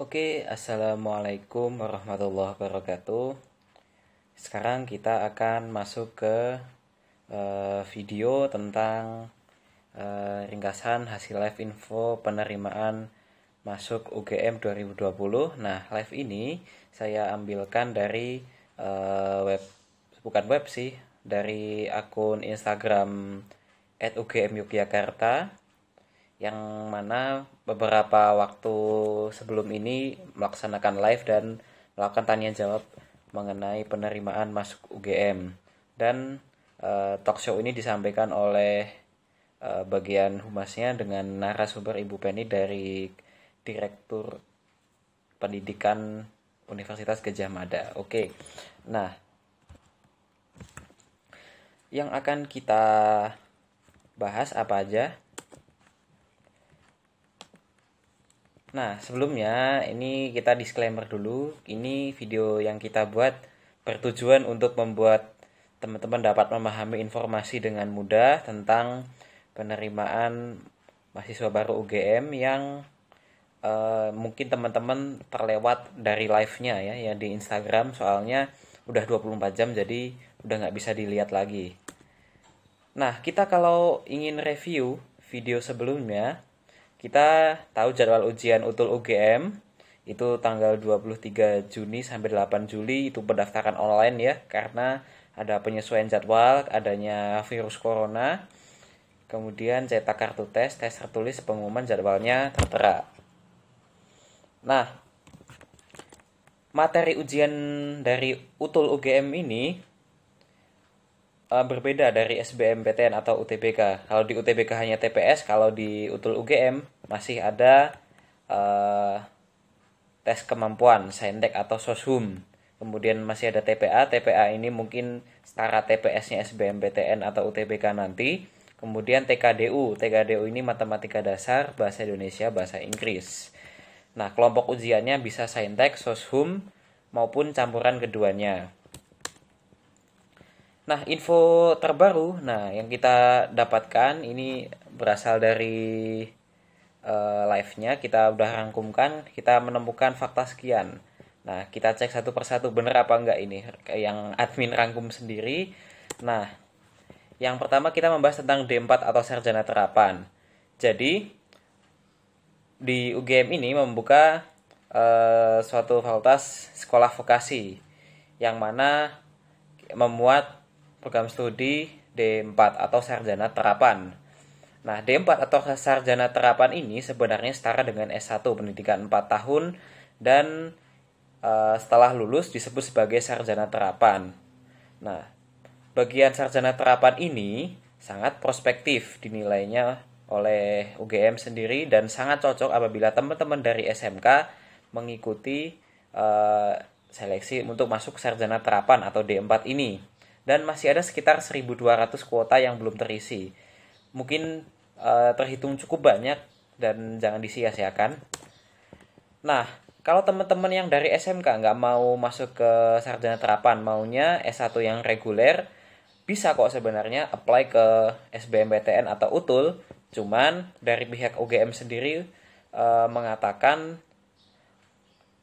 Oke, assalamualaikum warahmatullahi wabarakatuh. Sekarang kita akan masuk ke video tentang ringkasan hasil live info penerimaan masuk UGM 2020. Nah, live ini saya ambilkan dari web, bukan web sih, dari akun Instagram @ugmyogyakarta, yang mana beberapa waktu sebelum ini melaksanakan live dan melakukan tanya jawab mengenai penerimaan masuk UGM. Dan talk show ini disampaikan oleh bagian humasnya dengan narasumber Ibu Penny dari Direktur Pendidikan Universitas Gadjah Mada. Oke. Nah, yang akan kita bahas apa aja? Nah, sebelumnya ini kita disclaimer dulu. Ini video yang kita buat bertujuan untuk membuat teman-teman dapat memahami informasi dengan mudah tentang penerimaan mahasiswa baru UGM yang mungkin teman-teman terlewat dari live-nya ya di Instagram, soalnya udah 24 jam jadi udah nggak bisa dilihat lagi. Nah, kita kalau ingin review video sebelumnya, kita tahu jadwal ujian UTUL UGM itu tanggal 23 Juni sampai 8 Juli itu pendaftaran online ya, karena ada penyesuaian jadwal adanya virus corona. Kemudian cetak kartu tes tertulis, pengumuman jadwalnya tertera. Nah, materi ujian dari UTUL UGM ini berbeda dari SBMPTN atau UTBK. Kalau di UTBK hanya TPS, kalau di UTUL UGM masih ada tes kemampuan Saintek atau Soshum. Kemudian masih ada TPA. TPA ini mungkin setara TPS-nya SBMPTN atau UTBK nanti. Kemudian TKDU. TKDU ini matematika dasar, bahasa Indonesia, bahasa Inggris. Nah, kelompok ujiannya bisa Saintek, Soshum, maupun campuran keduanya. Nah, info terbaru, yang kita dapatkan ini berasal dari live-nya. Kita udah rangkumkan, kita menemukan fakta sekian. Nah, kita cek satu persatu bener apa enggak ini yang admin rangkum sendiri. Nah, yang pertama kita membahas tentang D4 atau sarjana terapan. Jadi di UGM ini membuka suatu fakultas sekolah vokasi yang mana memuat program studi D4 atau sarjana terapan. Nah, D4 atau sarjana terapan ini sebenarnya setara dengan S1, pendidikan 4 tahun, dan setelah lulus disebut sebagai sarjana terapan. Nah, bagian sarjana terapan ini sangat prospektif dinilainya oleh UGM sendiri dan sangat cocok apabila teman-teman dari SMK mengikuti seleksi untuk masuk sarjana terapan atau D4 ini. Dan masih ada sekitar 1.200 kuota yang belum terisi. Mungkin terhitung cukup banyak dan jangan disia-siakan. Nah, kalau teman-teman yang dari SMK nggak mau masuk ke sarjana terapan, maunya S1 yang reguler, bisa kok sebenarnya apply ke SBMPTN atau UTUL. Cuman dari pihak UGM sendiri mengatakan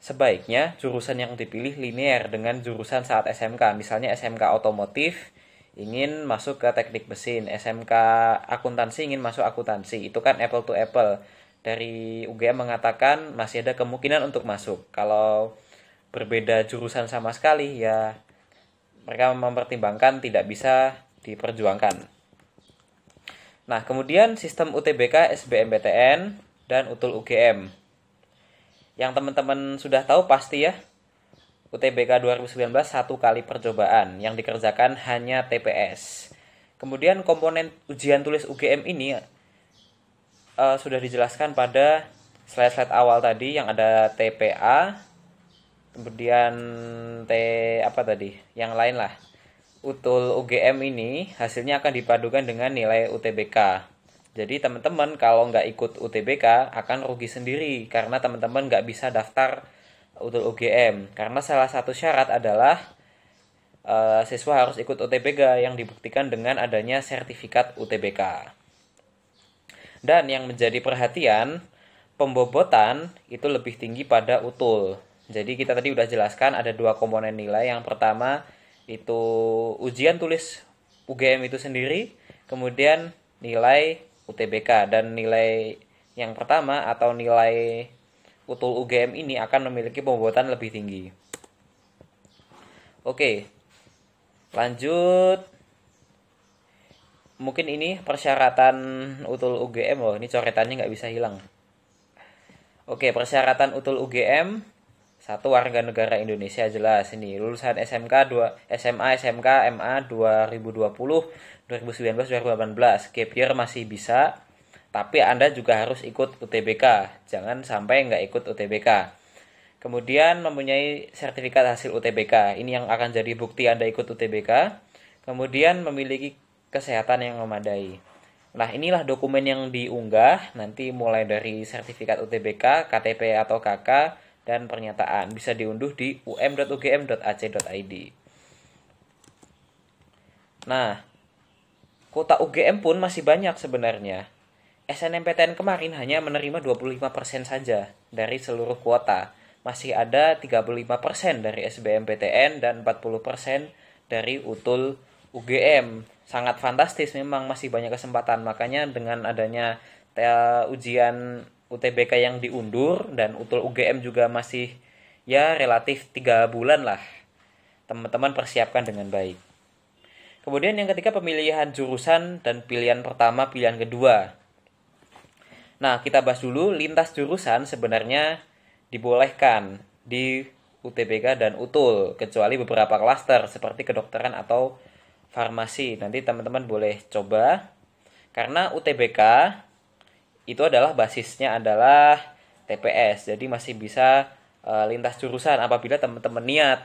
sebaiknya jurusan yang dipilih linear dengan jurusan saat SMK. Misalnya SMK otomotif ingin masuk ke teknik mesin, SMK akuntansi ingin masuk akuntansi. Itu kan apple to apple. Dari UGM mengatakan masih ada kemungkinan untuk masuk. Kalau berbeda jurusan sama sekali, ya mereka mempertimbangkan tidak bisa diperjuangkan. Nah, kemudian sistem UTBK, SBMPTN, dan UTUL UGM. Yang teman-teman sudah tahu pasti ya, UTBK 2019 satu kali percobaan yang dikerjakan hanya TPS. Kemudian komponen ujian tulis UGM ini sudah dijelaskan pada slide-slide awal tadi yang ada TPA, kemudian yang lain lah. UTUL UGM ini hasilnya akan dipadukan dengan nilai UTBK. Jadi teman-teman kalau nggak ikut UTBK akan rugi sendiri karena teman-teman nggak bisa daftar UTUL UGM. Karena salah satu syarat adalah siswa harus ikut UTBK yang dibuktikan dengan adanya sertifikat UTBK. Dan yang menjadi perhatian, pembobotan itu lebih tinggi pada UTUL. Jadi kita tadi udah jelaskan ada dua komponen nilai. Yang pertama itu ujian tulis UGM itu sendiri, kemudian nilai UTBK, dan nilai yang pertama atau nilai UTUL UGM ini akan memiliki pembobotan lebih tinggi. Oke, lanjut. Mungkin ini persyaratan UTUL UGM. Oh, ini coretannya nggak bisa hilang. Oke, persyaratan UTUL UGM. Satu, warga negara Indonesia, jelas ini. Lulusan SMK, SMA, SMK, MA 2020, 2019, 2018. Gap year masih bisa, tapi Anda juga harus ikut UTBK. Jangan sampai nggak ikut UTBK. Kemudian mempunyai sertifikat hasil UTBK. Ini yang akan jadi bukti Anda ikut UTBK. Kemudian memiliki kesehatan yang memadai. Nah, inilah dokumen yang diunggah, nanti mulai dari sertifikat UTBK, KTP atau KK, dan pernyataan. Bisa diunduh di um.ugm.ac.id. Nah, kuota UGM pun masih banyak sebenarnya. SNMPTN kemarin hanya menerima 25% saja dari seluruh kuota. Masih ada 35% dari SBMPTN dan 40% dari UTUL UGM. Sangat fantastis, memang masih banyak kesempatan. Makanya dengan adanya ujian UTBK yang diundur dan UTUL UGM juga masih ya relatif 3 bulan lah, teman-teman persiapkan dengan baik. Kemudian yang ketiga, pemilihan jurusan dan pilihan pertama, pilihan kedua. Nah, kita bahas dulu. Lintas jurusan sebenarnya dibolehkan di UTBK dan UTUL, kecuali beberapa klaster seperti kedokteran atau farmasi. Nanti teman-teman boleh coba. Karena UTBK itu adalah basisnya adalah TPS. Jadi masih bisa lintas jurusan apabila teman-teman niat.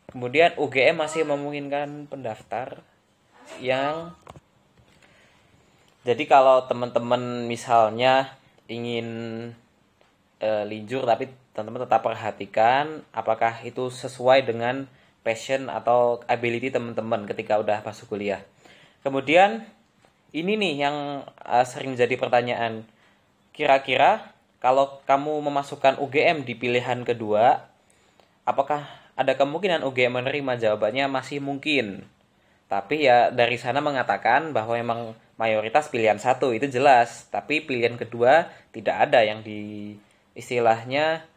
Kemudian UGM masih memungkinkan pendaftar yang, jadi kalau teman-teman misalnya ingin linjur, tapi teman-teman tetap perhatikan apakah itu sesuai dengan passion atau ability teman-teman ketika udah masuk kuliah. Kemudian ini nih yang sering jadi pertanyaan. Kira-kira kalau kamu memasukkan UGM di pilihan kedua, apakah ada kemungkinan UGM menerima? Jawabannya masih mungkin. Tapi ya dari sana mengatakan bahwa memang mayoritas pilihan satu itu jelas, tapi pilihan kedua tidak ada yang istilahnya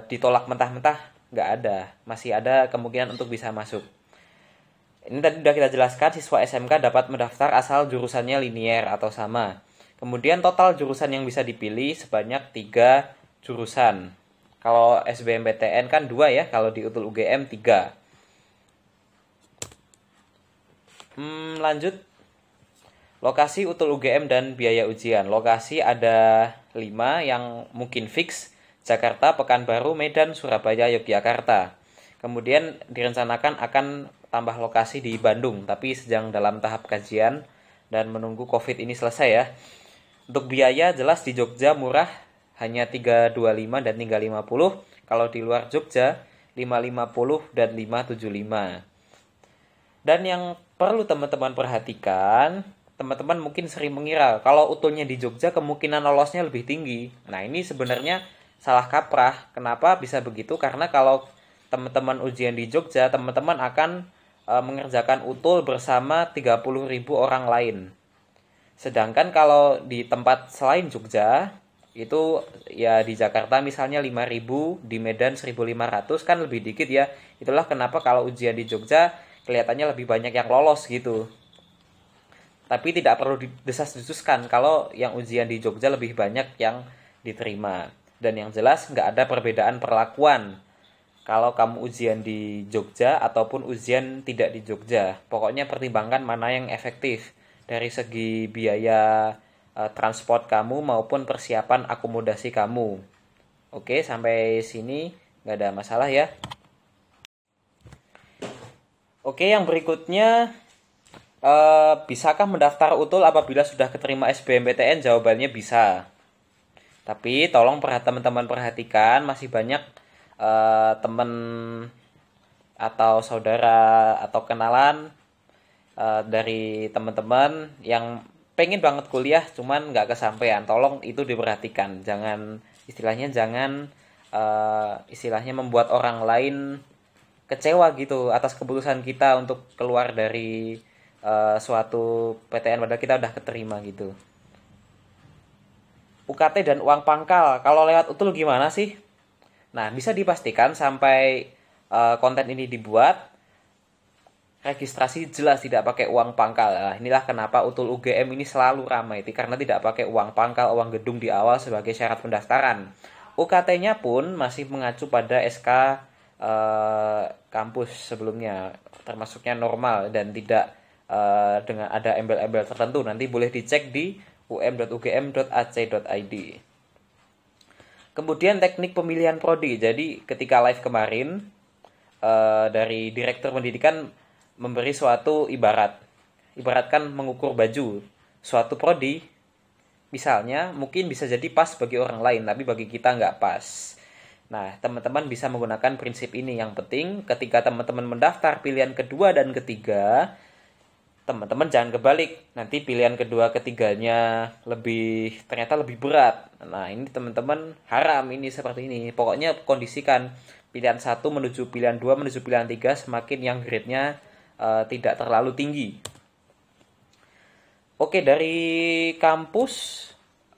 ditolak mentah-mentah. Nggak ada, masih ada kemungkinan untuk bisa masuk. Ini tadi sudah kita jelaskan, siswa SMK dapat mendaftar asal jurusannya linier atau sama. Kemudian total jurusan yang bisa dipilih sebanyak 3 jurusan. Kalau SBMPTN kan 2 ya, kalau di UTUL UGM 3. Lanjut. Lokasi UTUL UGM dan biaya ujian. Lokasi ada 5 yang mungkin fix. Jakarta, Pekanbaru, Medan, Surabaya, Yogyakarta. Kemudian direncanakan akan tambah lokasi di Bandung, tapi sedang dalam tahap kajian dan menunggu COVID ini selesai ya. Untuk biaya jelas di Jogja murah, hanya 325 dan 350. Kalau di luar Jogja 550 dan 575. Dan yang perlu teman-teman perhatikan, teman-teman mungkin sering mengira kalau UTULnya di Jogja kemungkinan lolosnya lebih tinggi. Nah, ini sebenarnya salah kaprah. Kenapa bisa begitu? Karena kalau teman-teman ujian di Jogja, teman-teman akan mengerjakan UTUL bersama 30.000 orang lain. Sedangkan kalau di tempat selain Jogja, itu ya di Jakarta misalnya 5.000, di Medan 1.500, kan lebih dikit ya. Itulah kenapa kalau ujian di Jogja kelihatannya lebih banyak yang lolos gitu. Tapi tidak perlu didesas-desuskan kalau yang ujian di Jogja lebih banyak yang diterima. Dan yang jelas nggak ada perbedaan perlakuan kalau kamu ujian di Jogja ataupun ujian tidak di Jogja. Pokoknya pertimbangkan mana yang efektif dari segi biaya transport kamu maupun persiapan akomodasi kamu. Oke, sampai sini nggak ada masalah ya. Oke, yang berikutnya, bisakah mendaftar UTUL apabila sudah keterima SBMPTN? Jawabannya bisa. Tapi tolong teman-teman perhatikan, masih banyak teman atau saudara atau kenalan dari teman-teman yang pengen banget kuliah cuman nggak kesampaian, tolong itu diperhatikan, jangan istilahnya membuat orang lain kecewa gitu atas keputusan kita untuk keluar dari suatu PTN padahal kita udah keterima gitu. UKT dan uang pangkal kalau lewat utul gimana sih? Nah, bisa dipastikan sampai konten ini dibuat, registrasi jelas tidak pakai uang pangkal. Nah, inilah kenapa utul UGM ini selalu ramai, karena tidak pakai uang pangkal, uang gedung di awal sebagai syarat pendaftaran. UKT-nya pun masih mengacu pada SK kampus sebelumnya, termasuknya normal dan tidak dengan ada embel-embel tertentu. Nanti boleh dicek di um.ugm.ac.id. Kemudian teknik pemilihan prodi. Jadi ketika live kemarin dari Direktur Pendidikan memberi suatu ibaratkan mengukur baju suatu prodi, misalnya mungkin bisa jadi pas bagi orang lain tapi bagi kita nggak pas. Nah, teman-teman bisa menggunakan prinsip ini. Yang penting ketika teman-teman mendaftar pilihan kedua dan ketiga, teman-teman jangan kebalik, nanti pilihan kedua ketiganya ternyata lebih berat. Nah, ini teman-teman haram ini seperti ini. Pokoknya kondisikan pilihan 1 menuju pilihan 2 menuju pilihan 3 semakin yang grade-nya tidak terlalu tinggi. Oke, dari kampus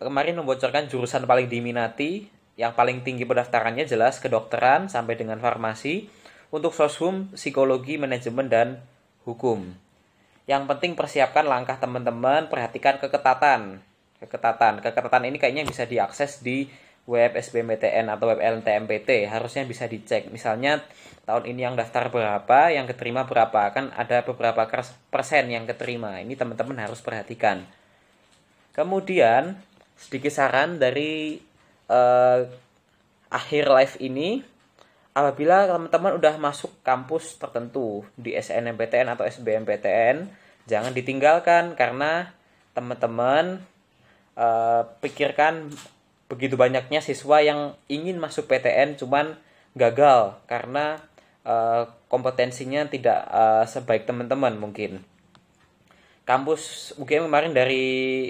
kemarin membocorkan jurusan paling diminati, yang paling tinggi pendaftarannya jelas kedokteran sampai dengan farmasi, untuk soshum, psikologi, manajemen, dan hukum. Yang penting persiapkan langkah teman-teman, perhatikan keketatan. Keketatan ini kayaknya bisa diakses di web SBMPTN atau web LTMPT. Harusnya bisa dicek. Misalnya tahun ini yang daftar berapa, yang keterima berapa. Kan ada beberapa persen yang keterima. Ini teman-teman harus perhatikan. Kemudian sedikit saran dari akhir live ini. Apabila teman-teman udah masuk kampus tertentu di SNMPTN atau SBMPTN, jangan ditinggalkan karena teman-teman pikirkan begitu banyaknya siswa yang ingin masuk PTN cuman gagal karena kompetensinya tidak sebaik teman-teman mungkin. Kampus UGM kemarin dari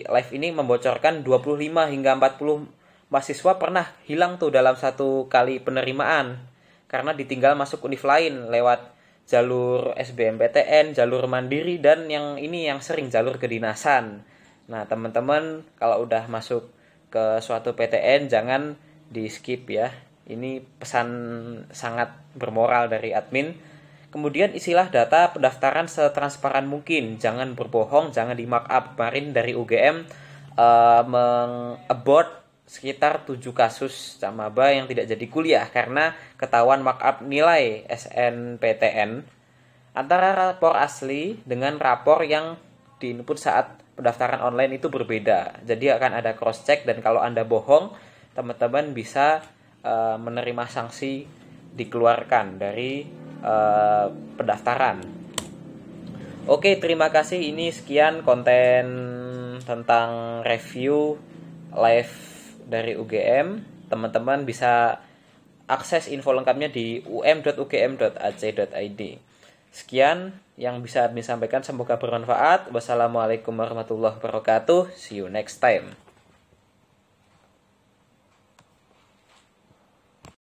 live ini membocorkan 25 hingga 40 mahasiswa pernah hilang tuh dalam satu kali penerimaan karena ditinggal masuk univ lain lewat jalur SBMPTN, jalur mandiri, dan yang sering jalur kedinasan. Nah, teman-teman kalau udah masuk ke suatu PTN jangan di skip ya. Ini pesan sangat bermoral dari admin. Kemudian isilah data pendaftaran setransparan mungkin, jangan berbohong, jangan di markup. Kemarin dari UGM meng-abort sekitar 7 kasus maba yang tidak jadi kuliah karena ketahuan markup nilai SNPTN antara rapor asli dengan rapor yang diinput saat pendaftaran online itu berbeda. Jadi akan ada cross check dan kalau Anda bohong, teman-teman bisa menerima sanksi dikeluarkan dari pendaftaran. Oke, terima kasih. Ini sekian konten tentang review live dari UGM. Teman-teman bisa akses info lengkapnya di um.ugm.ac.id. Sekian yang bisa admin sampaikan, semoga bermanfaat. Wassalamualaikum warahmatullahi wabarakatuh. See you next time.